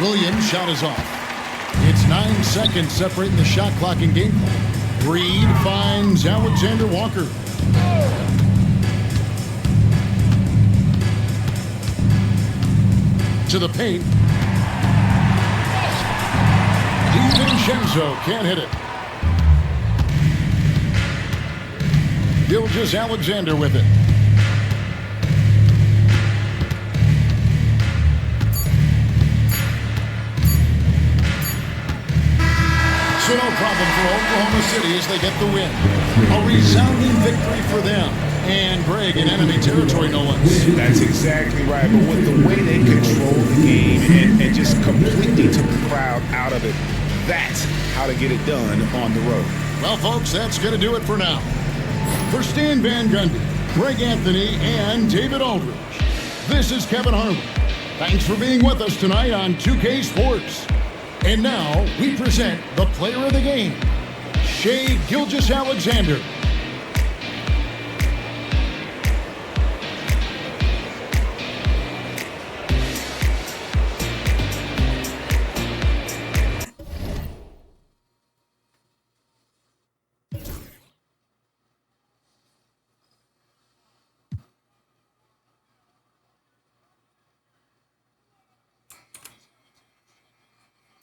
Williams' shot is off. It's 9 seconds separating the shot clock and game clock. Reed finds Alexander Walker. To the paint. DiVincenzo can't hit it. Gilgeous-Alexander with it. So no problem for Oklahoma City as they get the win. A resounding victory for them. And Greg in enemy territory, no less. That's exactly right. But with the way they controlled the game and just completely took the crowd out of it, that's how to get it done on the road. Well, folks, that's going to do it for now. For Stan Van Gundy, Greg Anthony, and David Aldridge, this is Kevin Harlan. Thanks for being with us tonight on 2K Sports. And now we present the player of the game, Shai Gilgeous-Alexander.